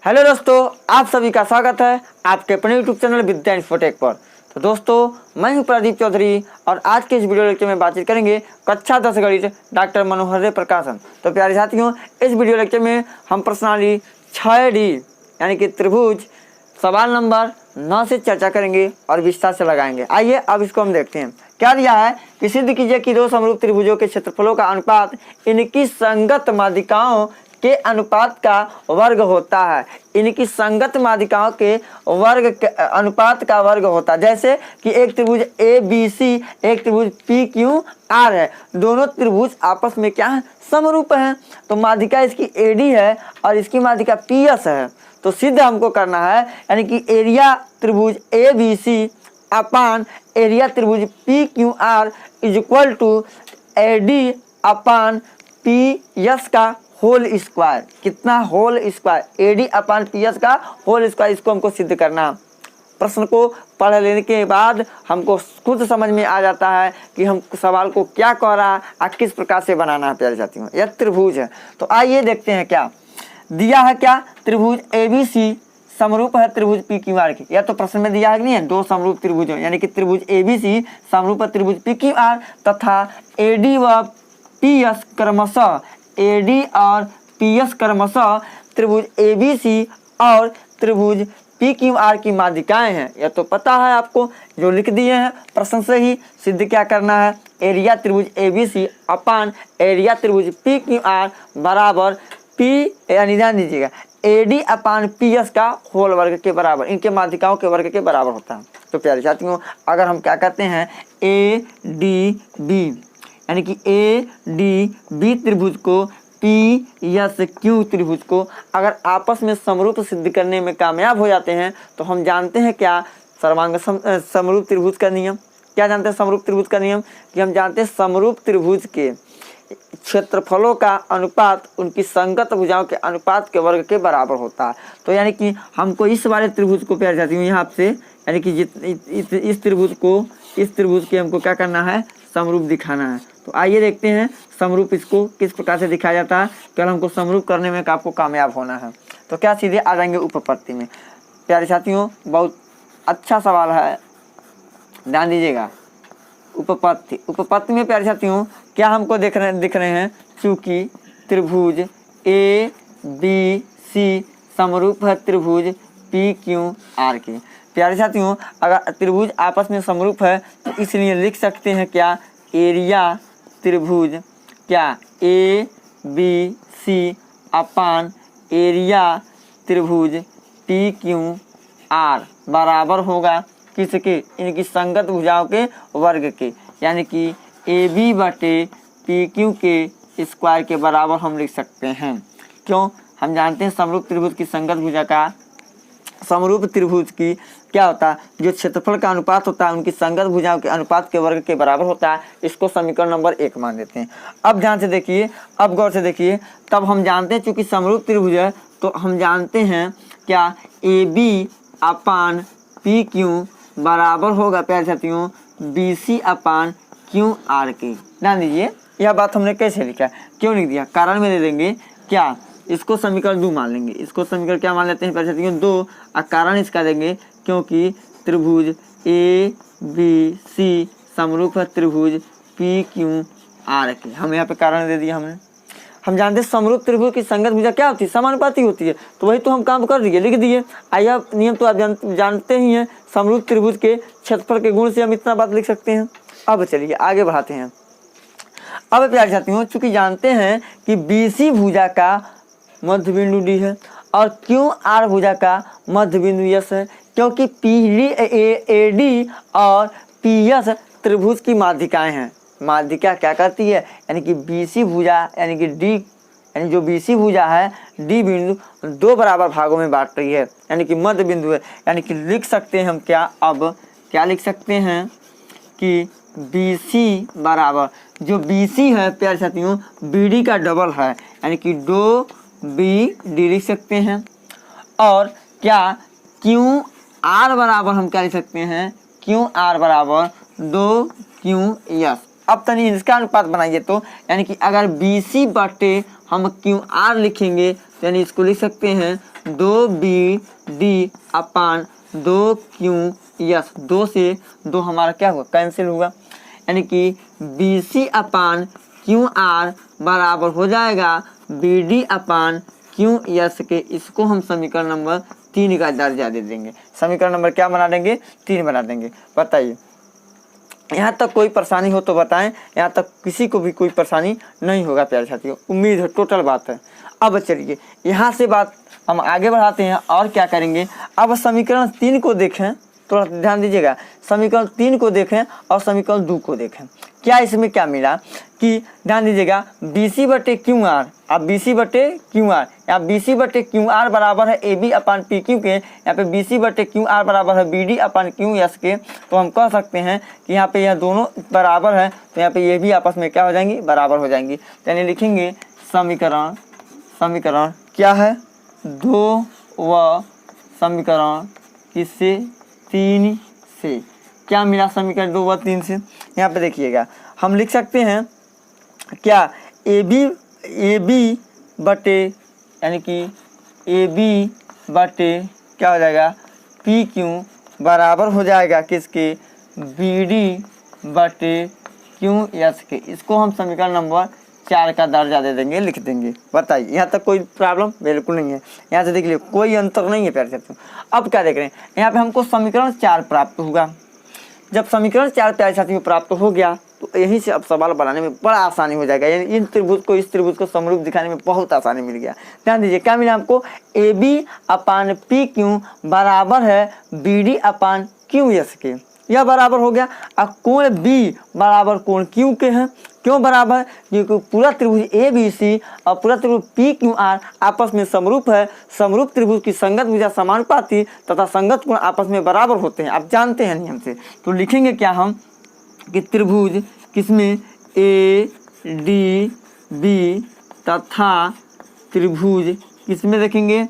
Hello दोस्तों, आप सभी का स्वागत है आपके अपने यूट्यूब चैनल विद्या इन्फोटेक पर। तो दोस्तों, मैं हूं प्रदीप चौधरी और आज के इस वीडियो लेक्चर में बातचीत करेंगे कक्षा 10 गणित डॉक्टर मनोहर प्रकाशन। तो प्यारे साथियों, इस वीडियो लेक्चर में हम प्रश्नावली 6D यानी कि त्रिभुज सवाल नंबर 9 से चर्चा करेंगे और विस्तार से लगाएंगे। आइए अब इसको हम देखते हैं। क्या दिया है कि सिद्ध कीजिए कि दो समरूप त्रिभुजों के क्षेत्रफलों का अनुपात इनकी संगत माध्यिकाओं के अनुपात का वर्ग होता है। इनकी संगत माध्यिकाओं के वर्ग के अनुपात का वर्ग होता है। जैसे कि एक त्रिभुज ABC, एक त्रिभुज PQR है। दोनों त्रिभुज आपस में क्या है? समरूप हैं। तो माध्यिका इसकी AD है और इसकी माध्यिका PS है। तो सिद्ध हमको करना है, यानी कि एरिया त्रिभुज ABC अपान एरिया त्रिभुज PQR is equal to AD upon PS का होल स्क्वायर। कितना? Whole square. AD upon PS का होल स्क्वायर। इसको हमको सिद्ध करना। प्रश्न को पढ़ लेने के बाद हमको खुद समझ में आ जाता है कि हम सवाल को क्या कह रहा है और किस प्रकार से बनाना है। प्यारे साथियों, यह त्रिभुज है। तो आइए देखते हैं क्या दिया है। क्या त्रिभुज ABC समरूप है त्रिभुज PQR की। यह तो प्रश्न में दिया है कि नहीं है? दो समरूप त्रिभुज यानी कि त्रिभुज ABC समरूप है त्रिभुज PQR तथा AD व PS क्रमशः AD और PS क्रमशः त्रिभुज ABC और त्रिभुज PQR की माध्यिकाएं हैं। यह तो पता है आपको, जो लिख दिए हैं प्रश्न से ही। सिद्ध क्या करना है? एरिया त्रिभुज ABC अपान एरिया त्रिभुज PQR बराबर P, यानी ध्यान दीजिएगा, AD अपान PS का होल वर्ग के बराबर, इनके माध्यिकाओं के वर्ग के बराबर होता है। तो प्यारे साथियों, अगर हम क्या करते हैं ADB यानी कि ADB त्रिभुज को PSQ त्रिभुज को अगर आपस में समरूप सिद्ध करने में कामयाब हो जाते हैं तो हम जानते हैं क्या? सर्वांग समरूप त्रिभुज का नियम। क्या जानते हैं समरूप त्रिभुज का नियम? कि हम जानते हैं समरूप त्रिभुज के क्षेत्रफलों का अनुपात उनकी संगत भुजाओं के अनुपात के वर्ग के बराबर होता है। तो यानी कि हमको इस वाले त्रिभुज को प्यार जाती हूँ यहाँ से, यानी कि इस त्रिभुज के हमको क्या करना है? समरूप दिखाना है। तो आइए देखते हैं समरूप इसको किस प्रकार से दिखाया जाता है। केवल हमको समरूप करने में आपको कामयाब होना है। तो क्या सीधे आ जाएंगे उपपत्ति में। प्यारे साथियों, बहुत अच्छा सवाल है, ध्यान दीजिएगा। उपपत्ति में प्यारे साथियों क्या हमको दिख रहे हैं? चूंकि त्रिभुज ABC समरूप है त्रिभुज PQR के। प्यारे साथियों, अगर त्रिभुज आपस में समरूप है तो इसलिए लिख सकते हैं क्या? एरिया त्रिभुज क्या ABC अपान एरिया त्रिभुज PQR बराबर होगा किसके? इनकी संगत भुजाओं के वर्ग के, यानी कि AB बटे PQ के स्क्वायर के बराबर हम लिख सकते हैं। क्यों? हम जानते हैं समरूप त्रिभुज की संगत भुजा का, समरूप त्रिभुज की क्या होता है? जो क्षेत्रफल का अनुपात होता है उनकी संगत भुजाओं के अनुपात के वर्ग के बराबर होता है। इसको समीकरण नंबर 1 मान देते हैं। अब ध्यान से देखिए, अब गौर से देखिए। तब हम जानते हैं चूंकि समरूप त्रिभुज है तो हम जानते हैं क्या? AB अपान PQ बराबर होगा प्यारे साथियों BC अपान QR के। ध्यान दीजिए, यह बात हमने कैसे लिखा, क्यों लिख दिया? कारण में दे देंगे क्या? इसको समीकरण 2 मान लेंगे। इसको समीकरण क्या मान लेते हैं प्यारे साथियों? 2। और कारण इसका देंगे क्योंकि त्रिभुज ABC समरूप है त्रिभुज PQR के। हम यहाँ पे कारण दे दिया हमने। हम जानते हैं समरूप त्रिभुज की संगत भुजा क्या होती है? समानुपाती होती है। तो वही तो हम काम कर दिए, लिख दिए। आइए नियम तो आप जानते ही हैं, समरूप त्रिभुज के क्षेत्रफल के गुण से हम इतना बात लिख सकते हैं। अब चलिए आगे बढ़ाते हैं। अब प्यारे साथियों, चूंकि जानते हैं कि BC भुजा का मध्य बिंदु D है और QR भुजा का मध्य बिंदु S है, क्योंकि AD और PS त्रिभुज की माध्यिकाएं हैं। माध्यिका क्या करती है? यानी कि BC भुजा यानी कि D, यानी जो BC भुजा है D बिंदु 2 बराबर भागों में बांट रही है, यानी कि मध्य बिंदु है। यानी कि लिख सकते हैं हम क्या? अब क्या लिख सकते हैं कि BC बराबर, जो BC है प्यारे साथियों BD का डबल है, यानी कि 2BD लिख सकते हैं। और क्या? QR बराबर हम क्या लिख सकते हैं? QR बराबर 2QS। अब तनी इसका अनुपात बनाइए तो यानी कि अगर BC बटे हम QR लिखेंगे तो यानी इसको लिख सकते हैं 2BD अपान 2QS। 2 से 2 हमारा क्या हुआ, कैंसिल हुआ, यानी कि BC अपान QR बराबर हो जाएगा BD अपान QS के। इसको हम समीकरण नंबर 3 का दर्जा दे देंगे। समीकरण नंबर क्या बना देंगे, 3 बना देंगे। बताइए यहाँ तक कोई परेशानी हो तो बताएं, यहाँ तक किसी को भी कोई परेशानी नहीं होगा प्यारे साथियों, उम्मीद है, टोटल बात है। अब चलिए यहाँ से बात हम आगे बढ़ाते हैं और क्या करेंगे। अब समीकरण 3 को देखें, थोड़ा ध्यान दीजिएगा, समीकरण 3 को देखें और समीकरण 2 को देखें। क्या इसमें क्या मिला कि ध्यान दीजिएगा BC बटे QR, अब BC बटे QR, यहाँ BC बटे QR बराबर है AB अपान PQ के, यहाँ पे BC बटे QR बराबर है BD अपान QS के। तो हम कह सकते हैं कि यहाँ पे यह दोनों बराबर है, तो यहाँ पे ये भी आपस में क्या हो जाएंगी, बराबर हो जाएंगी। यानी लिखेंगे समीकरण क्या है, 2 व समीकरण किससे, 3 से। क्या मिला समीकरण 2 व 3 से। यहाँ पे देखिएगा हम लिख सकते हैं क्या, AB बटे यानी कि AB बटे क्या हो जाएगा PQ बराबर हो जाएगा किसके, BD बटे QS के। इसको हम समीकरण नंबर 4 का दर्जा दे देंगे, लिख देंगे। बताइए यहाँ तक कोई प्रॉब्लम बिल्कुल नहीं है। यहाँ से देख लीजिए कोई अंतर नहीं है प्यारे साथियों। अब क्या देख रहे हैं, यहाँ पे हमको समीकरण 4 प्राप्त होगा। जब समीकरण 4 प्यारे साथियों प्राप्त हो गया तो यहीं से अब सवाल बनाने में बड़ा आसानी हो जाएगा। यानी इन त्रिभुज को इस त्रिभुज को समरूप दिखाने में बहुत आसानी मिल गया। ध्यान दीजिए क्या मिला हमको, AB अपान PQ बराबर है BD अपान QS के। यह बराबर हो गया। अब कोण B बराबर कोण Q के हैं। क्यों बराबर, क्योंकि पूरा त्रिभुज ABC और पूरा त्रिभुज PQR आपस में समरूप है। समरूप त्रिभुज की संगत भुजा समानुपाती तथा संगत कोण आपस में बराबर होते हैं, आप जानते हैं नियम से। तो लिखेंगे क्या हम कि त्रिभुज किसमें, ADB तथा त्रिभुज किसमें देखेंगे,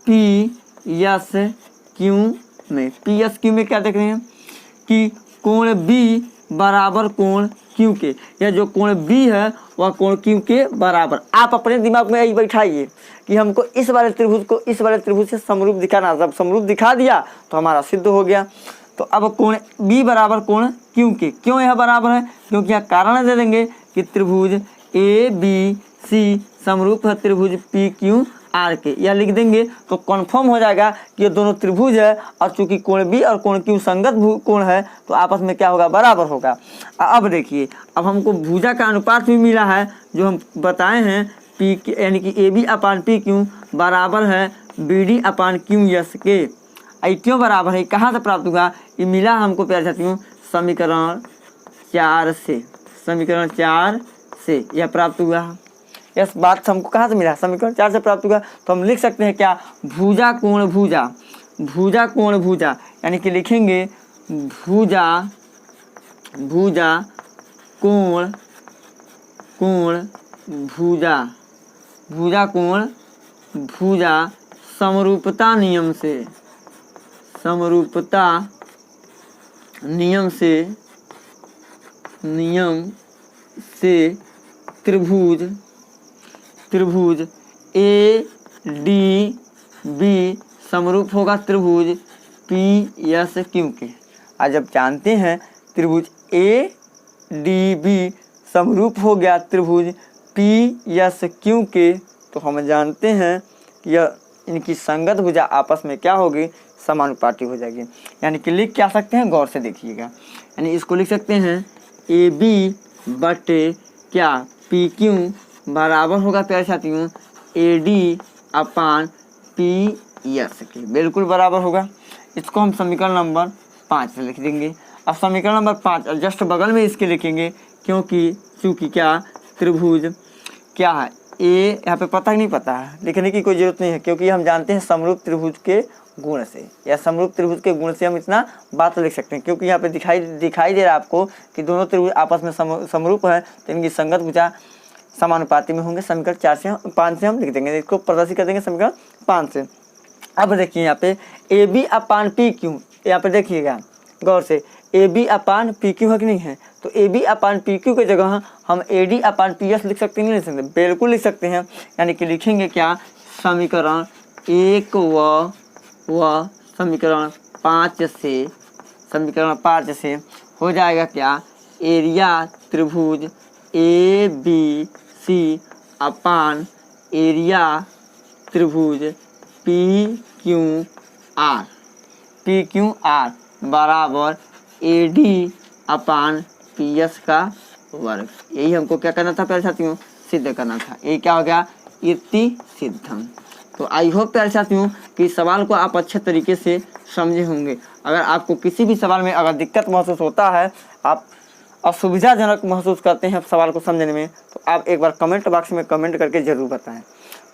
PSQ में। PSQ में क्या देख रहे हैं कि कोण B बराबर कोण Q के, या जो कोण B है वह कोण Q के बराबर। आप अपने दिमाग में यही बैठाइए कि हमको इस वाले त्रिभुज को इस वाले त्रिभुज से समरूप दिखाना। जब समरूप दिखा दिया तो हमारा सिद्ध हो गया। तो अब कोण B बराबर कोण Q के। क्यों यह बराबर है, क्योंकि यह कारण दे देंगे कि त्रिभुज ABC समरूप है त्रिभुज PQR के। यह लिख देंगे तो कन्फर्म हो जाएगा कि ये दोनों त्रिभुज है, और चूंकि कोण B और कोण Q संगत कोण है तो आपस में क्या होगा, बराबर होगा। अब देखिए अब हमको भुजा का अनुपात भी मिला है जो हम बताए हैं, P यानी कि AB अपान PQ बराबर है BD अपान QS के। क्यों बराबर है, कहाँ से प्राप्त हुआ, ये मिला हमको प्यारे साथियों समीकरण 4 से। समीकरण 4 से यह प्राप्त हुआ है। इस बात हमको कहाँ से मिला, समीकरण 4 से प्राप्त हुआ। तो हम लिख सकते हैं क्या, भुजा कोण भुजा, भुजा कोण भुजा, यानी कि लिखेंगे भुजा भुजा कोण कोण भुजा, भुजा कोण भुजा समरूपता नियम से, समरूपता नियम से त्रिभुज त्रिभुज ADB समरूप होगा त्रिभुज PSQ के। आज जब जानते हैं त्रिभुज ADB समरूप हो गया त्रिभुज PSQ के, तो हम जानते हैं कि यह इनकी संगत भुजा आपस में क्या होगी, समानुपाती हो जाएगी। यानी कि लिख क्या सकते हैं, गौर से देखिएगा। यानी इसको लिख सकते हैं AB बटे क्या PQ बराबर होगा प्यारे साथियों AD अपान PS के, बिल्कुल बराबर होगा। इसको हम समीकरण नंबर 5 से लिख देंगे। अब समीकरण नंबर 5 जस्ट बगल में इसके लिखेंगे, क्योंकि चूँकि क्या त्रिभुज क्या है ए, यहाँ पे पता ही नहीं पता है, लिखने की कोई जरूरत नहीं है, क्योंकि हम जानते हैं समरूप त्रिभुज के गुण से, या समरूप त्रिभुज के गुण से हम इतना बात लिख सकते हैं। क्योंकि यहाँ पे दिखाई दे रहा है आपको कि दोनों त्रिभुज आपस में समरूप है, तो इनकी संगत भुजा समानुपाती में होंगे। समीकरण 4 से 5 से हम लिख देंगे, इसको प्रदर्शित कर देंगे समीकरण 5 से। अब देखिए यहाँ पे AB अपान PQ, यहाँ पे देखिएगा गौर से, A B upon P Q है कि नहीं है। तो A B upon P Q की जगह हम A D upon P S लिख सकते हैं, नहीं लिख सकते, बिल्कुल लिख सकते हैं। यानी कि लिखेंगे क्या, समीकरण 1 व समीकरण 5 से हो जाएगा क्या, एरिया त्रिभुज A B C upon area त्रिभुज पी क्यू आर बराबर A D upon P S का वर्ग। यही हमको क्या करना था प्यारे साथियों, सिद्ध करना था। ये क्या हो गया, इति सिद्धम। तो आई होप प्यारे साथियों कि सवाल को आप अच्छे तरीके से समझे होंगे। अगर आपको किसी भी सवाल में अगर दिक्कत महसूस होता है, आप असुविधाजनक महसूस करते हैं सवाल को समझने में, तो आप एक बार कमेंट बॉक्स में कमेंट करके ज़रूर बताएं।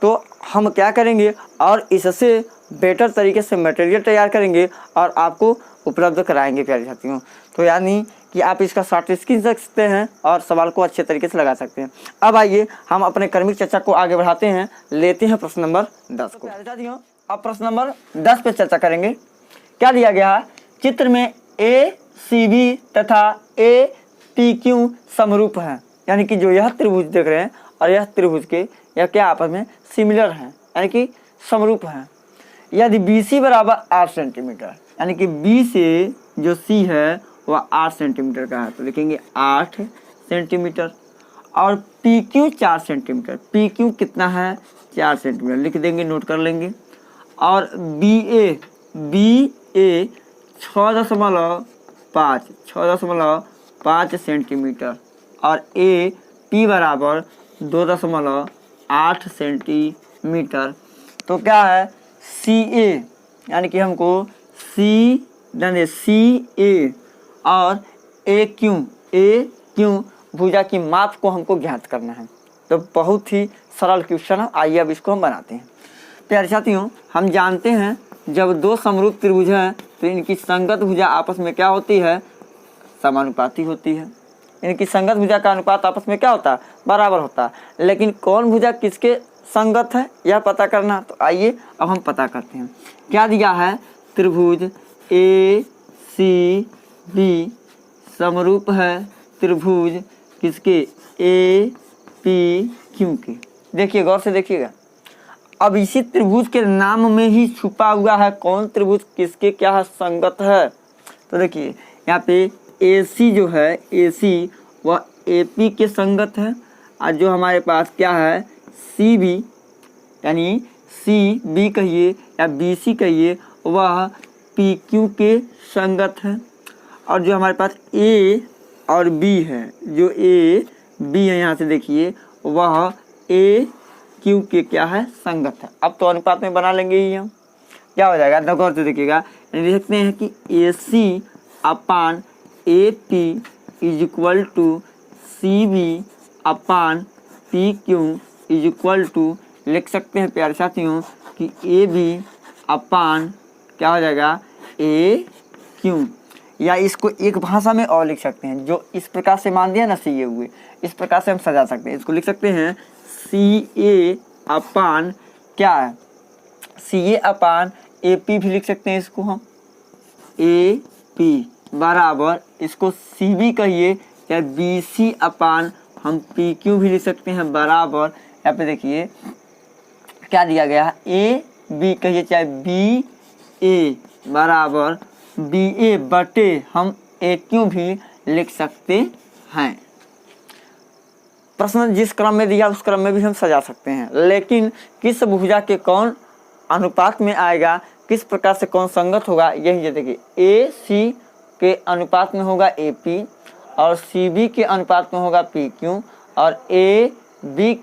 तो हम क्या करेंगे और इससे बेटर तरीके से मटेरियल तैयार करेंगे और आपको उपलब्ध कराएंगे प्यारे साथियों। तो यानी कि आप इसका शॉर्ट स्क्रीन रख सकते हैं और सवाल को अच्छे तरीके से लगा सकते हैं। अब आइए हम अपने क्रमिक चर्चा को आगे बढ़ाते हैं, लेते हैं प्रश्न नंबर 10 को। प्यारे साथियों अब प्रश्न नंबर 10 पे चर्चा करेंगे। क्या दिया गया है, चित्र में ए सी बी तथा ए पी क्यू समरूप हैं। यानी कि जो यह त्रिभुज देख रहे हैं और यह त्रिभुज के यह क्या आपस में सिमिलर हैं, यानी कि समरूप हैं। यदि बी सी बराबर 8 सेंटीमीटर, यानी कि बी से जो सी है वह 8 सेंटीमीटर का है, तो लिखेंगे 8 सेंटीमीटर। और P Q 4 centimetre, P Q कितना है 4 सेंटीमीटर लिख देंगे, नोट कर लेंगे। और बी ए 6.5 सेंटीमीटर और ए पी बराबर 2.8 सेंटीमीटर। तो क्या है, सी ए, यानी कि हमको सी ए और ए क्यू भुजा की माप को हमको ज्ञात करना है। तो बहुत ही सरल क्वेश्चन है, आइए अब इसको हम बनाते हैं। प्यारे साथियों हम जानते हैं जब दो समरूप त्रिभुज हैं तो इनकी संगत भुजा आपस में क्या होती है, समानुपाती होती है। इनकी संगत भुजा का अनुपात आपस में क्या होता है, बराबर होता है। लेकिन कौन भुजा किसके संगत है यह पता करना, तो आइए अब हम पता करते हैं। क्या दिया है, त्रिभुज ए सी बी समरूप है त्रिभुज किसके, ए पी क्यू के। देखिए गौर से देखिएगा, अब इसी त्रिभुज के नाम में ही छुपा हुआ है कौन त्रिभुज किसके क्या है, संगत है। तो देखिए यहाँ पे ए सी जो है, ए सी वह ए पी के संगत है, और जो हमारे पास क्या है सी बी, यानी सी बी कहिए या बी सी कहिए, वह पी क्यू के संगत है। और जो हमारे पास ए और बी है, जो ए बी है यहाँ से देखिए, वह ए क्यू के क्या है, संगत है। अब तो अनुपात में बना लेंगे ही हम, क्या हो जाएगा, गौर से देखिएगा, देख सकते हैं कि A C upon A P is equal to C B upon P Q is equal to, लिख सकते हैं प्यारे साथियों कि ए बी अपान क्या हो जाएगा, ए क्यू। या इसको एक भाषा में और लिख सकते हैं, जो इस प्रकार से मान दिया ना सी ए हुए, इस प्रकार से हम सजा सकते हैं। इसको लिख सकते हैं सी ए अपान क्या है, सी ए अपान ए पी भी लिख सकते हैं, इसको हम ए पी बराबर, इसको सी बी कहिए या बी सी अपान हम पी क्यू भी लिख सकते हैं बराबर। यहाँ पे देखिए क्या दिया गया है, ए बी कहिए चाहे बी ए बराबर बी ए बटे हम ए क्यू भी लिख सकते हैं। प्रश्न जिस क्रम में दिया उस क्रम में भी हम सजा सकते हैं, लेकिन किस भुजा के कौन अनुपात में आएगा, किस प्रकार से कौन संगत होगा, यही देखिए ए सी के अनुपात में होगा ए पी और सी बी के अनुपात में होगा पी क्यू और ए बी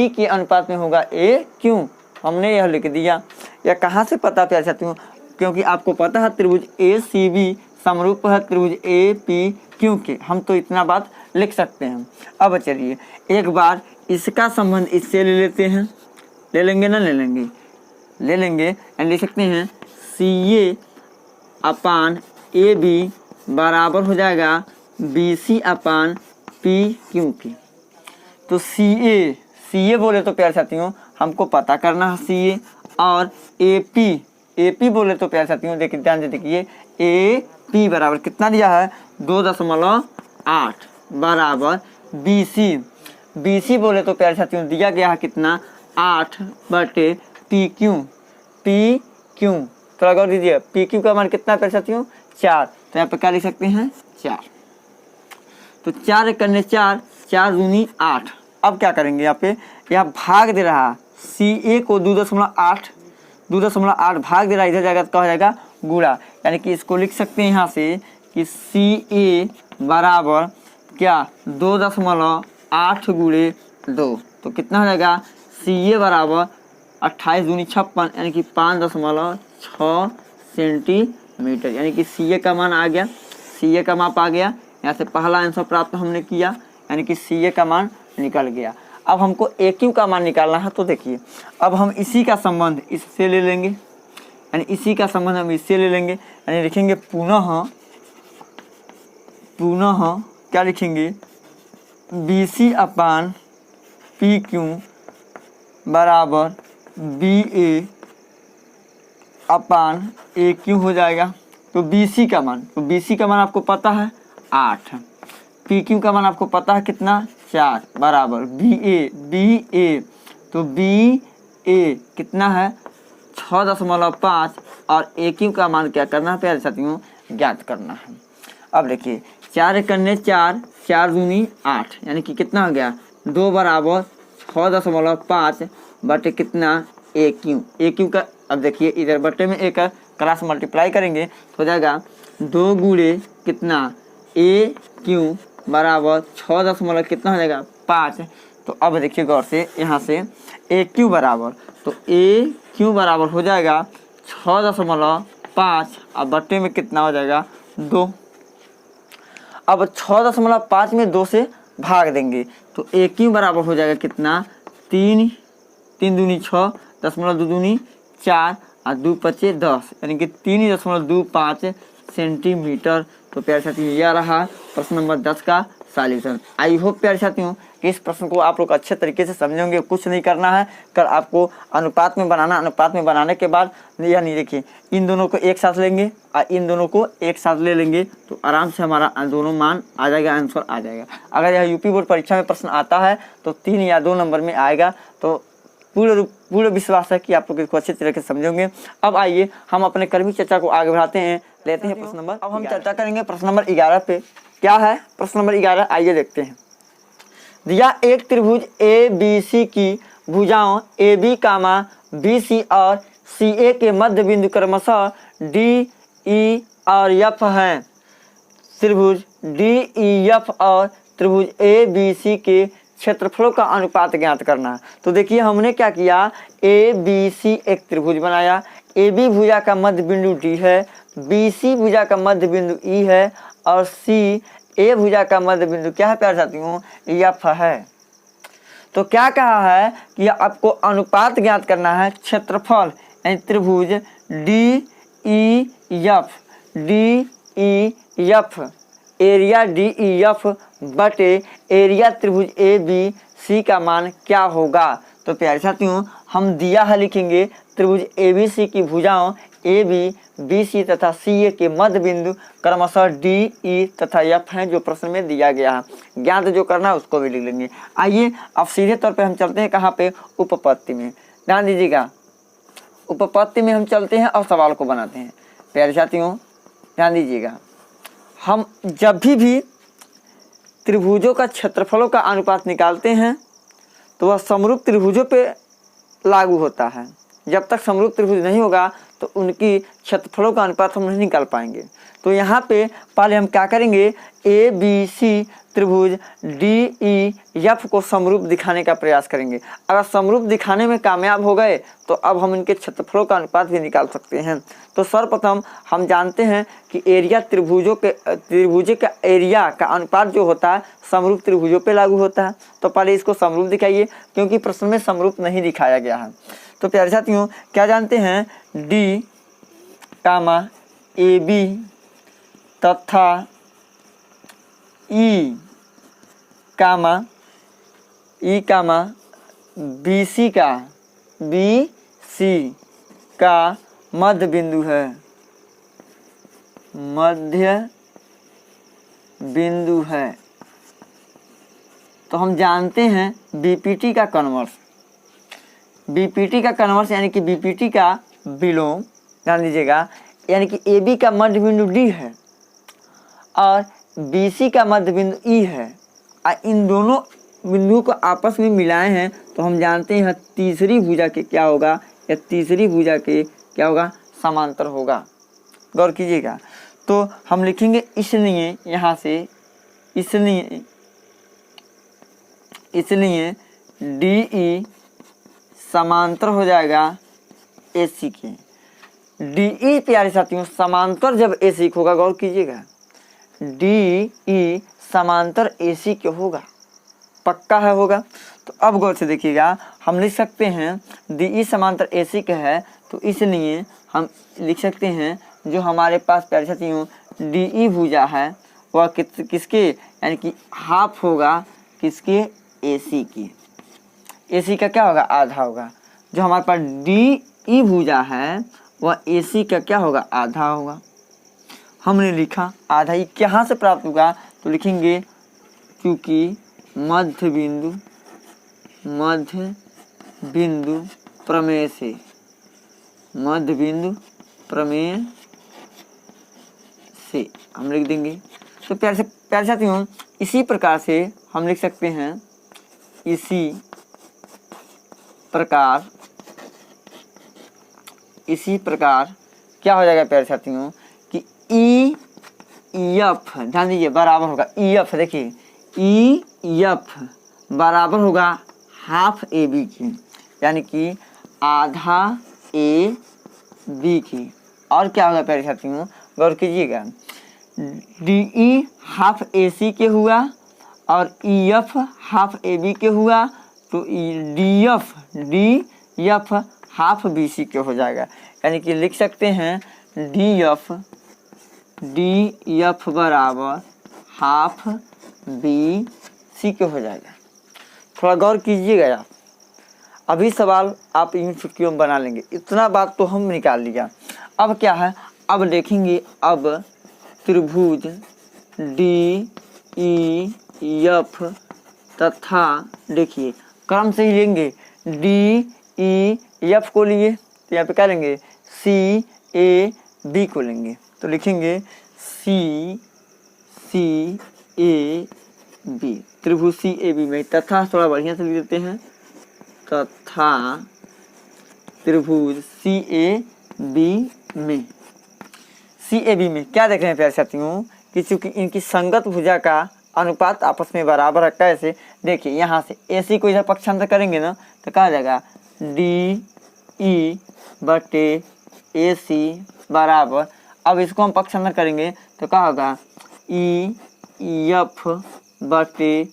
के अनुपात में होगा ए क्यू। हमने यह लिख दिया। यह कहाँ से पता प्यारे साथियों, क्योंकि आपको पता है त्रिभुज ए सी बी समरूप है त्रिभुज ए पी क्यू के, हम तो इतना बात लिख सकते हैं। अब चलिए एक बार इसका संबंध इससे ले लेते हैं, ले लेंगे ना, ले लेंगे एंड लिख सकते हैं सी ए अपान ए बी बराबर हो जाएगा बी सी अपान पी क्यू की। तो सी ए बोले तो प्यारे साथियों हमको पता करना है सी ए, और ए पी AP बोले तो प्यारे साथियों देखिए ध्यान से देखिए AP बराबर कितना दिया है 2.8 बराबर BC बोले तो प्यारे साथियों दिया गया है कितना 8/PQ। थोड़ा गौर दीजिए PQ का मान कितना प्यारे साथियों 4, तो यहाँ पे क्या लिख सकते हैं 4। तो 4 करने 4 दूनी 8। अब क्या करेंगे यहाँ पे यहाँ भाग दे रहा CA को 2.8 भाग दे रहा इधर जाएगा तो क्या हो जाएगा गुणा, यानी कि इसको लिख सकते हैं यहाँ से कि CA बराबर क्या 2.8 गुणे 2, तो कितना हो जाएगा CA बराबर 28 दूनी 56 यानी कि 5.6 सेंटीमीटर, यानी कि CA का मान आ गया, CA का माप आ गया। यहाँ से पहला आंसर प्राप्त हमने किया, यानी कि CA का मान निकल गया। अब हमको AQ का मान निकालना है, तो देखिए अब हम इसी का संबंध इससे ले लेंगे, यानी इसी का संबंध हम इससे ले लेंगे, यानी लिखेंगे पुनः क्या लिखेंगे BC/PQ बराबर BA/AQ हो जाएगा। तो BC का मान आपको पता है 8, PQ का मान आपको पता है कितना 4 बराबर BA, तो BA कितना है 6.5 और AQ का मान क्या करना है प्यारे साथियों ज्ञात करना है। अब देखिए 4 करने 4 दूनी 8 यानी कि कितना हो गया 2 बराबर 6.5 बटे कितना AQ का। अब देखिए इधर बटे में एक क्रॉस मल्टीप्लाई करेंगे तो हो जाएगा 2 गुणे कितना AQ बराबर 6 कितना हो जाएगा 5। तो अब देखिए गौर से यहाँ से AQ बराबर, तो AQ बराबर हो जाएगा 6.5 और बटे में कितना हो जाएगा 2। अब 6.5 में 2 से भाग देंगे तो AQ बराबर हो जाएगा कितना 3 दूनी 6 दशमलव 2 दूनी 4 और 2 पचे 10 यानी कि 3.25 सेंटीमीटर। तो प्यारे साथियों यह रहा प्रश्न नंबर 10 का सॉल्यूशन। आई होप प्यारे साथियों कि इस प्रश्न को आप लोग अच्छे तरीके से समझेंगे। कुछ नहीं करना है, कर आपको अनुपात में बनाना, अनुपात में बनाने के बाद यानी देखिए इन दोनों को एक साथ लेंगे और इन दोनों को एक साथ ले लेंगे तो आराम से हमारा दोनों मान आ जाएगा, आंसर आ जाएगा। अगर यह यूपी बोर्ड परीक्षा में प्रश्न आता है तो 3 या 2 नंबर में आएगा, तो पूर्ण विश्वास है कि आप लोग इसको अच्छे तरीके से समझेंगे। अब आइए हम अपने कर्मी चर्चा को आगे बढ़ाते हैं, लेते हैं प्रश्न नंबर। अब हम चर्चा करेंगे प्रश्न नंबर 11 पे। क्या है प्रश्न नंबर 11, आइए देखते हैं। दिया एक त्रिभुज ABC की भुजाओं AB, BC और CA के मध्य बिंदु क्रमशः DE और F हैं। त्रिभुज DEF और त्रिभुज ABC के क्षेत्रफलों का अनुपात ज्ञात करना। तो देखिए हमने क्या किया, ABC एक त्रिभुज बनाया, AB भुजा का मध्य बिंदु D है, BC भुजा का मध्य बिंदु E है और CA भुजा का मध्य बिंदु क्या है प्यारे साथियों F है। तो क्या कहा है कि आपको अनुपात ज्ञात करना है, क्षेत्रफल यानी त्रिभुज DEF एरिया DEF बटे एरिया त्रिभुज ABC का मान क्या होगा। तो प्यारे साथियों हम दिया है लिखेंगे त्रिभुज ABC की भुजाओं AB, BC तथा CA के मध्य बिंदु क्रमशः DE तथा F हैं जो प्रश्न में दिया गया है। ज्ञात जो करना है उसको भी लिख लेंगे। आइए अब सीधे तौर पे हम चलते हैं कहाँ पे, उपपत्ति में। ध्यान दीजिएगा, उपपत्ति में हम चलते हैं और सवाल को बनाते हैं। प्यारे साथियों ध्यान दीजिएगा, हम जब भी त्रिभुजों का क्षेत्रफलों का अनुपात निकालते हैं तो वह समरूप त्रिभुजों पे लागू होता है। जब तक समरूप त्रिभुज नहीं होगा तो उनकी क्षेत्रफलों का अनुपात हम नहीं निकाल पाएंगे। तो यहाँ पे पहले हम क्या करेंगे, ABC त्रिभुज DEF को समरूप दिखाने का प्रयास करेंगे। अगर समरूप दिखाने में कामयाब हो गए तो अब हम इनके क्षेत्रफलों का अनुपात भी निकाल सकते हैं। तो सर्वप्रथम हम जानते हैं कि एरिया त्रिभुज का एरिया का अनुपात जो होता है समरूप त्रिभुजों पे लागू होता है। तो पहले इसको समरूप दिखाइए, क्योंकि प्रश्न में समरूप नहीं दिखाया गया है। तो प्यारे साथियों क्या जानते हैं, D, AB तथा E, BC का मध्य बिंदु है, मध्य बिंदु है। तो हम जानते हैं बीपीटी का कन्वर्स, बीपीटी का कन्वर्स यानी कि बीपीटी का विलोम ध्यान दीजिएगा, यानी कि एबी का मध्य बिंदु डी है और बीसी का मध्य बिंदु ई है और इन दोनों बिंदुओं को आपस में मिलाए हैं तो हम जानते हैं तीसरी भुजा के क्या होगा, या तीसरी भुजा के क्या होगा, समांतर होगा। गौर कीजिएगा। तो हम लिखेंगे इसलिए यहाँ से इसलिए डी ई समांतर हो जाएगा एसी के। डी ई प्यारे साथियों समांतर जब एसी के होगा, गौर कीजिएगा, डी ई समांतर एसी के होगा, पक्का है होगा। तो अब गौर से देखिएगा, हम लिख सकते हैं डी ई समांतर एसी के है तो इसलिए हम लिख सकते हैं जो हमारे पास प्यारे साथियों डी ई भुजा है वह किसके यानी कि हाफ होगा, किसके, एसी की। एसी का क्या होगा, आधा होगा। जो हमारे पास डी ई भुजा है वह एसी का क्या होगा, आधा होगा। हमने लिखा आधा ही कहाँ से प्राप्त होगा, तो लिखेंगे क्योंकि मध्य बिंदु प्रमेय से, मध्य बिंदु प्रमेय से हम लिख देंगे। तो प्यारे साथियों इसी प्रकार से हम लिख सकते हैं, इसी प्रकार क्या हो जाएगा प्यारे साथियों कि ई एफ, ध्यान दीजिए, बराबर होगा ई एफ। देखिए ई एफ बराबर होगा हाफ ए बी की, यानी कि आधा ए बी की। और क्या होगा प्यारे साथियों, गौर कीजिएगा, डी ई हाफ ए सी के हुआ और E F half A B के हुआ, तो D F half B C के हो जाएगा। यानी कि लिख सकते हैं डी एफ बराबर हाफ बी सी के हो जाएगा। थोड़ा गौर कीजिएगा आप, अभी सवाल आप इन चुटकियों में बना लेंगे, इतना बात तो हम निकाल लिया। अब क्या है, अब देखेंगे, अब त्रिभुज डी ई एफ तथा, देखिए क्रम से ही लेंगे, डी ई एफ को लिए तो यहाँ पे क्या लेंगे, सी ए बी को लेंगे। तो लिखेंगे सी ए बी, त्रिभुज सी ए बी में तथा, थोड़ा बढ़िया से लिख देते हैं, तथा त्रिभुज सी ए बी में क्या देख रहे हैं प्यारे साथियों कि चूंकि इनकी संगत भुजा का अनुपात आपस में बराबर है। कैसे, देखिए यहाँ से एसी को इधर पक्षांतर करेंगे ना तो क्या आ जाएगा, डी ई बटे ए सी बराबर, अब इसको हम पक्षांतर करेंगे तो क्या होगा, ई एफ बटे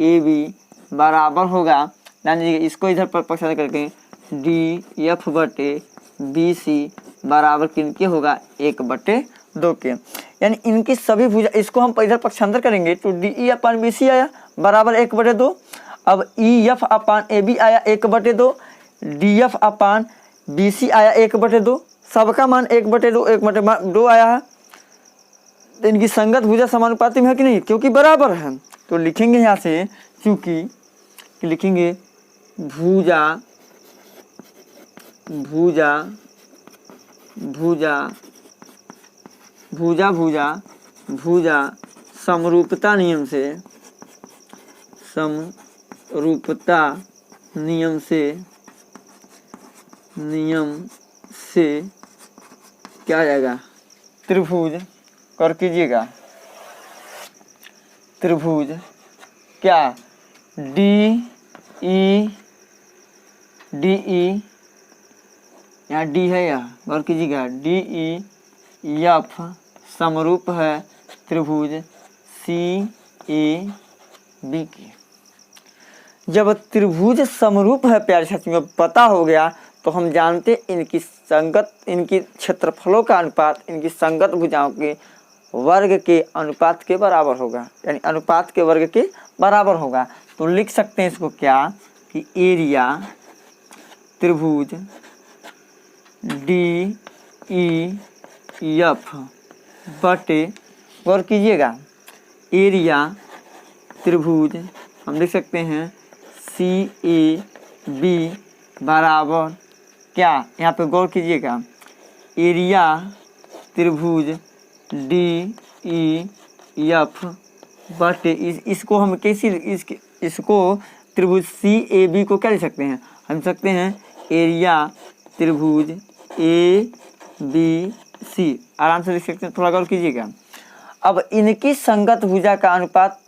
ए बी बराबर होगा, ध्यान दीजिए इसको इधर पर पक्षांतर करके डी एफ बटे बी सी बराबर किनके होगा, 1/2 के। यानी इनकी सभी भुजा, इसको हम इधर पक्षांतर करेंगे तो डी ई अपान बी सी आया बराबर 1/2। अब E F upon A B आया 1/2, डी एफ अपान बी सी आया 1/2, सबका मान 1/2 आया है। तो इनकी संगत भुजा समानुपाती में है कि नहीं, क्योंकि बराबर है। तो लिखेंगे यहाँ से, क्योंकि लिखेंगे भुजा समरूपता नियम से क्या आ जाएगा, त्रिभुज, कर कीजिएगा, त्रिभुज क्या, डी ई यहाँ डी है, यहाँ गौर कीजिएगा, डी ई एफ समरूप है त्रिभुज सी ए बी के। जब त्रिभुज समरूप है प्यारे साथियों पता हो गया तो हम जानते इनकी क्षेत्रफलों का अनुपात इनकी संगत भुजाओं के वर्ग के अनुपात के बराबर होगा, यानी अनुपात के वर्ग के बराबर होगा। तो लिख सकते हैं इसको क्या कि एरिया त्रिभुज डी एफ बटे, गौर कीजिएगा, एरिया त्रिभुज हम लिख सकते हैं CAB बराबर क्या, यहाँ पे गौर कीजिएगा, एरिया त्रिभुज DEF बटे इसको हम कैसी इसको त्रिभुज CAB को क्या लिख सकते हैं, हम लिख सकते हैं एरिया त्रिभुज ABC, आराम से लिख सकते हैं, थोड़ा गौर कीजिएगा। अब इनकी संगत भुजा का अनुपात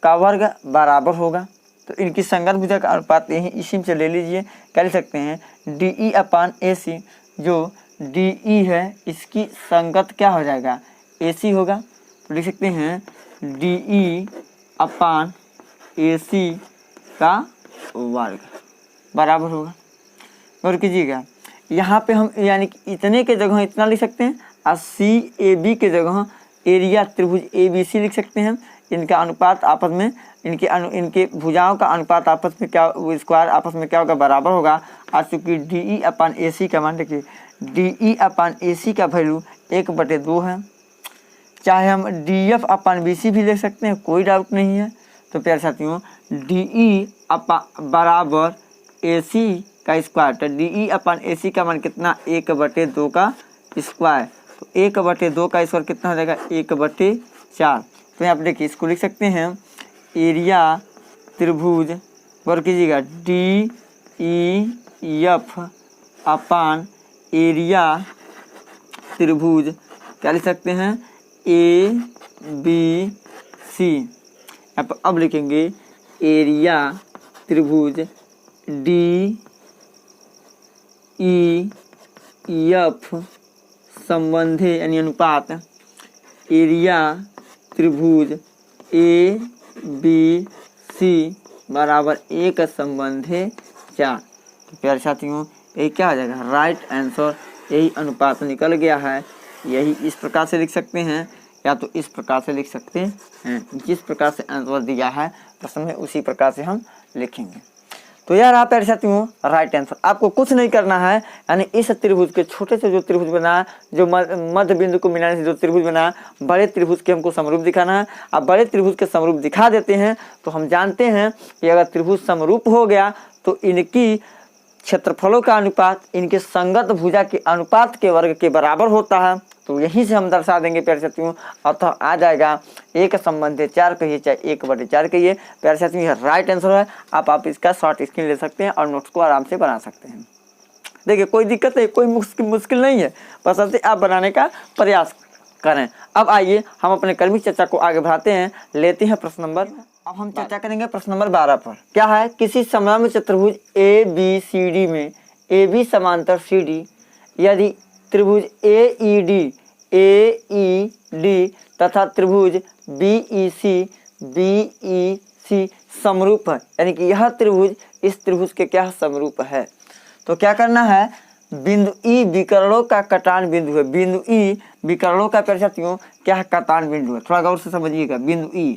का वर्ग बराबर होगा, तो इनकी संगत भुजा का अनुपात यही इसी में से ले लीजिए, क्या लिख सकते हैं DE/AC, जो DE है इसकी संगत क्या हो जाएगा AC होगा, तो लिख सकते हैं DE/AC का वर्ग बराबर होगा। और कीजिएगा यहाँ पे हम यानी कि इतने के जगह इतना लिख सकते हैं और CAB के जगह एरिया त्रिभुज ABC लिख सकते हैं। इनका अनुपात आपस में इनके भुजाओं का अनुपात आपस में क्या, स्क्वायर आपस में क्या होगा, बराबर होगा। आज चूँकि DE/AC का मान देखिए, DE/AC का वैल्यू 1/2 है, चाहे हम DF/BC भी ले सकते हैं, कोई डाउट नहीं है। तो प्यारे साथियों DE बराबर AC का स्क्वायर, तो DE/AC का मान कितना, 1/2 का स्क्वायर, तो 1/2 का स्क्वायर कितना हो जाएगा, 1/4। तो यहाँ पर देखिए इसको लिख सकते हैं एरिया त्रिभुज, गौर कीजिएगा, DEF एरिया त्रिभुज क्या लिख सकते हैं ABC। अब लिखेंगे एरिया त्रिभुज DEF संबंधी यानी अनुपात एरिया त्रिभुज ABC बराबर 1 संबंधी 4। तो प्यारे साथियों यही क्या हो जाएगा, राइट आंसर, यही अनुपात निकल गया है। यही इस प्रकार से लिख सकते हैं या तो इस प्रकार से लिख सकते हैं, जिस प्रकार से आंसर दिया है प्रश्न में उसी प्रकार से हम लिखेंगे। तो यार आप प्यारे साथियों राइट आंसर, आपको कुछ नहीं करना है, यानी इस त्रिभुज के छोटे से जो त्रिभुज बना है, जो मध्य बिंदु को मिलाने से जो त्रिभुज बना है, बड़े त्रिभुज के हमको समरूप दिखाना है। अब बड़े त्रिभुज के समरूप दिखा देते हैं तो हम जानते हैं कि अगर त्रिभुज समरूप हो गया तो इनकी क्षेत्रफलों का अनुपात इनके संगत भुजा के अनुपात के वर्ग के बराबर होता है। तो यहीं से हम दर्शा देंगे प्यारे साथियों, अतः आ जाएगा 1 संबंधी 4 कहिए चाहे 1/4 कहिए। प्यारे साथियों यह राइट आंसर है। आप इसका शॉर्ट स्क्रीन ले सकते हैं और नोट्स को आराम से बना सकते हैं। देखिए कोई दिक्कत नहीं, कोई मुश्किल नहीं है, बशर्ते आप बनाने का प्रयास करें। अब आइए हम अपने कर्मिक चर्चा को आगे बढ़ाते हैं, लेते हैं प्रश्न नंबर। अब हम चर्चा करेंगे प्रश्न नंबर 12 पर। क्या है, किसी समलंब चतुर्भुज ABCD में AB समांतर CD यदि त्रिभुज AED तथा त्रिभुज BEC समरूप है, यानी कि यह त्रिभुज इस त्रिभुज के क्या समरूप है। तो क्या करना है, बिंदु E विकर्णों का कटान बिंदु है। बिंदु E विकर्णों का प्यारे साथियों क्या है, कटान बिंदु है। थोड़ा गौर से समझिएगा, बिंदु E।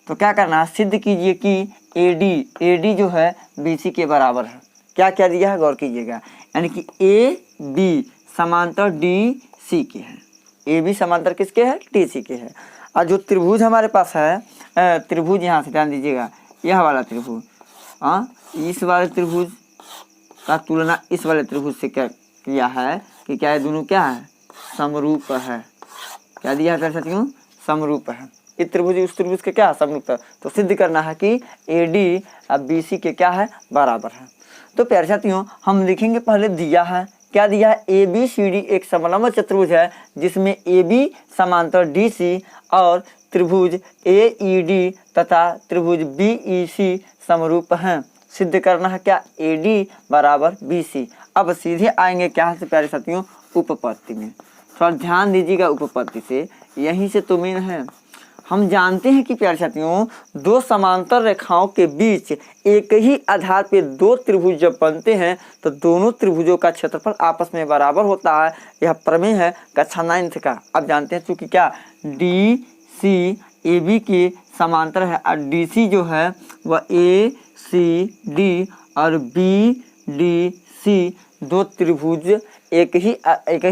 तो क्या करना है, सिद्ध कीजिए कि AD जो है BC के बराबर है। क्या क्या दिया है, गौर कीजिएगा, यानी कि AB समांतर DC के है। AB समांतर किसके है, DC के है। और जो त्रिभुज हमारे पास है, त्रिभुज यहाँ से ध्यान दीजिएगा, यह वाला त्रिभुज, इस वाले त्रिभुज का तुलना इस वाले त्रिभुज से क्या किया है कि क्या है, दोनों क्या है, समरूप है। क्या दिया है प्यारे साथियों, समरूप है। इस त्रिभुज उस त्रिभुज के क्या है, समरूप है। तो सिद्ध करना है कि AD और BC के क्या है, बराबर है। तो प्यारे साथियों हम लिखेंगे, पहले दिया है, क्या दिया है, ABCD एक समलंब चतुर्भुज है जिसमें AB समांतर DC और त्रिभुज AED तथा त्रिभुज BEC समरूप हैं। सिद्ध करना है क्या, AD बराबर BC। अब सीधे आएंगे क्या से प्यारे साथियों, उपपत्ति में। थोड़ा ध्यान दीजिएगा, उपपत्ति से यहीं से तो मेन है। हम जानते हैं कि प्यारे साथियों दो समांतर रेखाओं के बीच एक ही आधार पे दो त्रिभुज जब बनते हैं तो दोनों त्रिभुजों का क्षेत्रफल आपस में बराबर होता है। यह प्रमेय है कक्षा 9 का। अब जानते हैं चूंकि क्या DC AB के समांतर है और DC जो है वह ACD और BDC दो त्रिभुज एक ही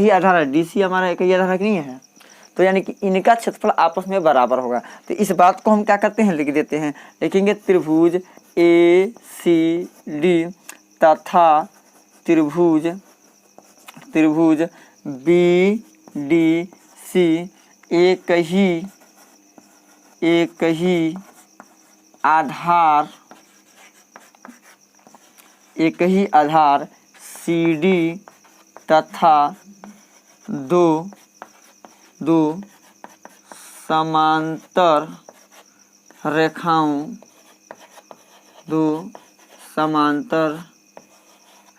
आधार है, DC हमारा एक ही आधार नहीं है, तो यानी कि इनका क्षेत्रफल आपस में बराबर होगा। तो इस बात को हम क्या करते हैं, लिख देते हैं, लिखेंगे त्रिभुज ACD तथा त्रिभुज BDC एक ही आधार CD तथा दो समांतर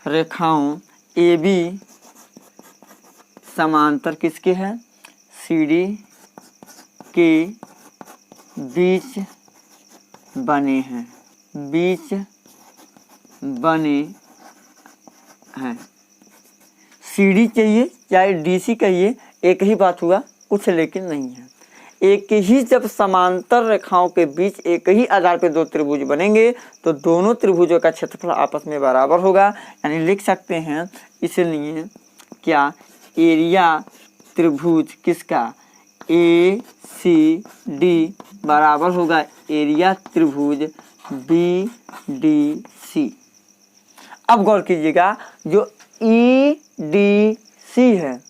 रेखाओं AB समांतर किसके हैं, CD के बीच बने हैं, CD चाहिए चाहे DC कहिए, एक ही बात हुआ, कुछ लेकिन नहीं है। एक ही जब समांतर रेखाओं के बीच एक ही आधार पे दो त्रिभुज बनेंगे तो दोनों त्रिभुजों का क्षेत्रफल आपस में बराबर होगा, यानी लिख सकते हैं इसलिए क्या एरिया त्रिभुज किसका ACD बराबर होगा एरिया त्रिभुज BDC। अब गौर कीजिएगा, जो EDC है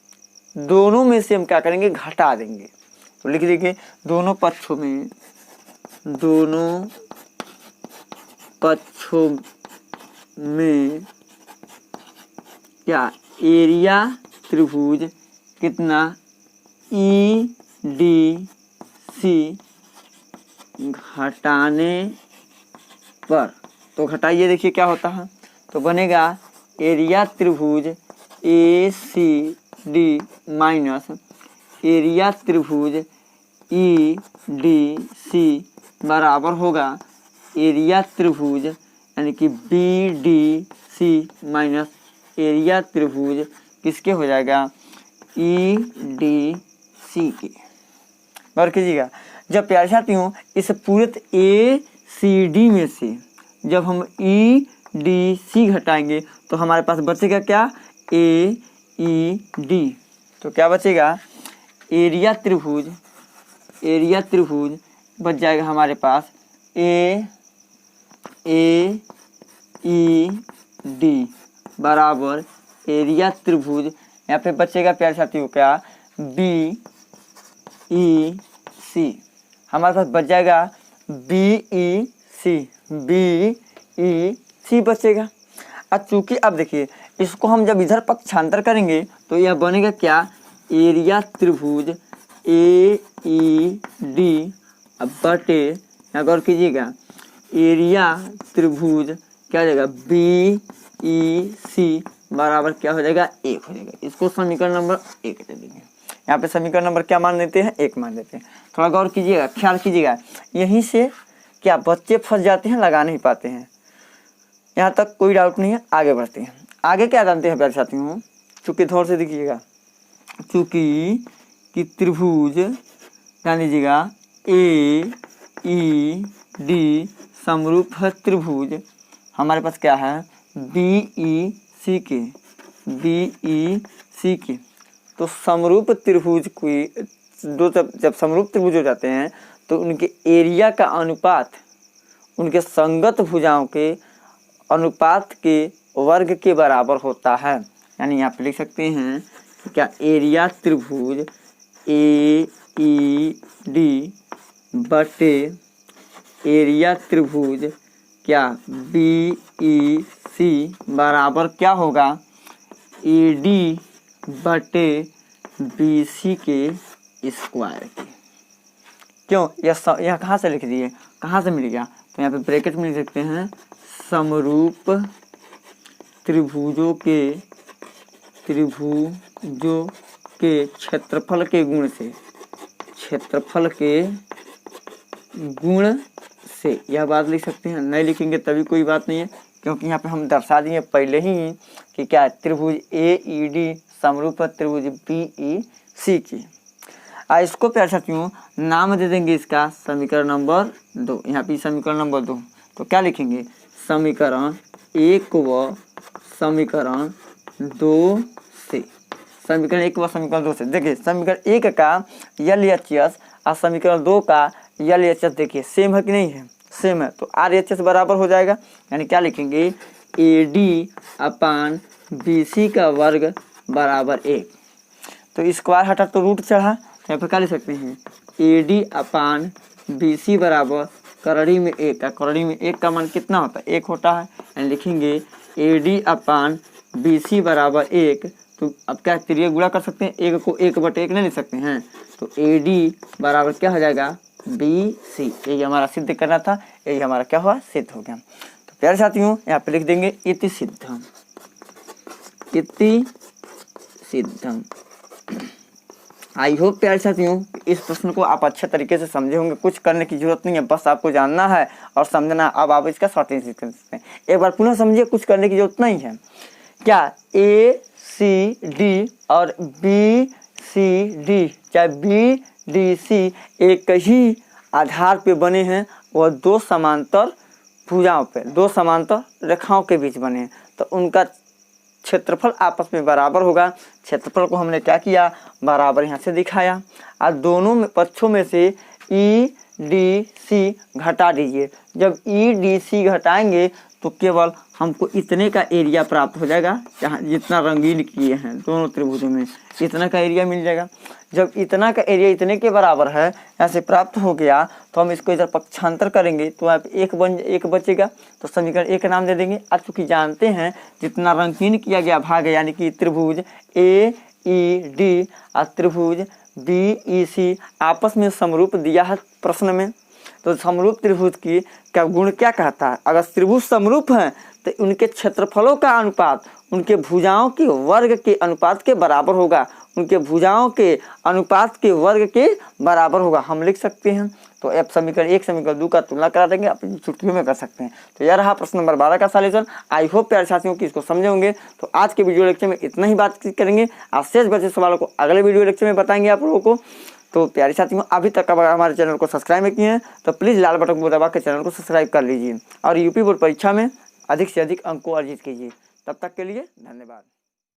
दोनों में से हम क्या करेंगे, घटा देंगे। तो लिख देंगे दोनों पक्षों में क्या एरिया त्रिभुज कितना EDC घटाने पर, तो घटाइए देखिए क्या होता है, तो बनेगा एरिया त्रिभुज ACD माइनस एरिया त्रिभुज EDC बराबर होगा एरिया त्रिभुज यानी कि BDC माइनस एरिया त्रिभुज किसके हो जाएगा EDC के। गौर कीजिएगा, जब प्यारे साथियों इस पूरे ACD में से जब हम EDC घटाएंगे तो हमारे पास बचेगा क्या AED। तो क्या बचेगा एरिया त्रिभुज बच जाएगा हमारे पास AED बराबर एरिया त्रिभुज, यहाँ पे बचेगा प्यारे साथियों क्या BEC, हमारे पास बच जाएगा BEC बचेगा। अब चूंकि अब देखिए इसको हम जब इधर पक्षांतर करेंगे तो यह बनेगा क्या एरिया त्रिभुज AED बटे, यहाँ गौर कीजिएगा एरिया त्रिभुज क्या हो जाएगा BEC बराबर क्या हो जाएगा 1 हो जाएगा। इसको समीकरण नंबर 1 दे देंगे। यहाँ पे समीकरण नंबर क्या मान देते हैं, 1 मान देते हैं। थोड़ा गौर कीजिएगा, ख्याल कीजिएगा, यहीं से क्या बच्चे फंस जाते हैं, लगा नहीं पाते हैं। यहाँ तक कोई डाउट नहीं है, आगे बढ़ते हैं। आगे क्या जानते हैं प्यारे साथियों, चूंकि थोड़ा से देखिएगा, चूंकि कि त्रिभुज जान लीजिएगा AED समरूप है त्रिभुज हमारे पास क्या है BEC के। तो समरूप त्रिभुज कोई दो जब समरूप त्रिभुज हो जाते हैं तो उनके एरिया का अनुपात उनके संगत भुजाओं के अनुपात के वर्ग के बराबर होता है। यानी यहाँ पे लिख सकते हैं कि क्या एरिया त्रिभुज AED बटे एरिया त्रिभुज क्या BEC बराबर क्या होगा AD बटे BC के स्क्वायर के। क्यों यह कहाँ से लिख दिए, कहाँ से मिल गया, तो यहाँ पे ब्रैकेट में लिख सकते हैं समरूप त्रिभुजों के क्षेत्रफल के गुण से यह बात लिख सकते हैं। नहीं लिखेंगे तभी कोई बात नहीं है, क्योंकि यहाँ पे हम दर्शा दिए पहले ही कि क्या त्रिभुज AED समरूप त्रिभुज BEC की। इसको प्यारे साथियों नाम दे देंगे इसका समीकरण नंबर 2। यहाँ पे समीकरण नंबर 2, तो क्या लिखेंगे समीकरण 1 व समीकरण 2 से समीकरण 1 व समीकरण 2 से। देखिए समीकरण 1 का LHS और समीकरण 2 का LHS देखिए सेम है कि नहीं है, सेम है, तो RHS बराबर हो जाएगा, यानी क्या लिखेंगे AD BC का वर्ग बराबर 1। तो स्क्वायर हटा तो रूट चढ़ा, तो यहाँ पर क्या लिख सकते हैं AD BC बराबर करड़ी में 1 का, करड़ी में 1 का मान कितना होता है 1 होता है, यानी लिखेंगे AD BC बराबर 1। तो अब क्या त्रिय गुणा कर सकते हैं, 1 को 1/1 नहीं लिख सकते हैं, तो AD बराबर क्या हो जाएगा BC। यही हमारा सिद्ध करना था, यही हमारा क्या हुआ सिद्ध हो गया। तो प्यारे साथियों यहाँ पे लिख देंगे इति सिद्धम, इति सिद्धम। आई होप प्यारे साथियों इस प्रश्न को आप अच्छे तरीके से समझे होंगे, कुछ करने की जरूरत नहीं है, बस आपको जानना है और समझना। अब आप इसका शॉर्टेज कर सकते हैं, एक बार पुनः समझिए, कुछ करने की जरूरत नहीं है। क्या ACD और BCD चाहे BDC एक ही आधार पे बने हैं, वह दो समांतर भुजाओं पे, दो समांतर रेखाओं के बीच बने हैं, तो उनका क्षेत्रफल आपस में बराबर होगा। क्षेत्रफल को हमने क्या किया बराबर यहाँ से दिखाया, और दोनों में पक्षों में से EDC घटा दीजिए। जब EDC घटाएंगे तो केवल हमको इतने का एरिया प्राप्त हो जाएगा, जहाँ जितना रंगीन किए हैं दोनों त्रिभुजों में इतना का एरिया मिल जाएगा। जब इतना का एरिया इतने के बराबर है ऐसे प्राप्त हो गया, तो हम इसको इधर पक्षांतर करेंगे तो आप एक बचेगा, तो समीकरण 1 नाम दे देंगे। और चूँकि जानते हैं जितना रंगीन किया गया भाग है, यानी कि त्रिभुज AED और त्रिभुज BEC आपस में समरूप दिया है प्रश्न में, तो समरूप त्रिभुज की क्या गुण क्या कहता है, अगर त्रिभुज समरूप हैं तो उनके क्षेत्रफलों का अनुपात उनके भुजाओं के वर्ग के अनुपात के बराबर होगा, उनके भुजाओं के अनुपात के वर्ग के बराबर होगा, हम लिख सकते हैं। तो अब समीकरण 1 समीकरण 2 का तुलना करा देंगे, अपनी चुटकियों में कर सकते हैं। तो यह रहा प्रश्न नंबर 12 का सॉल्यूशन। आई होप प्यारे साथियों कि इसको समझे होंगे। तो आज के वीडियो लेक्चर में इतना ही बातचीत करेंगे, और शेष बचे सवालों को अगले वीडियो लेक्चर में बताएंगे आप लोगों को। तो प्यारे साथियों अभी तक अगर हमारे चैनल को सब्सक्राइब नहीं किए हैं तो प्लीज़ लाल बटन को दबा के चैनल को सब्सक्राइब कर लीजिए, और यूपी बोर्ड परीक्षा में अधिक से अधिक अंक को अर्जित कीजिए। तब तक के लिए धन्यवाद।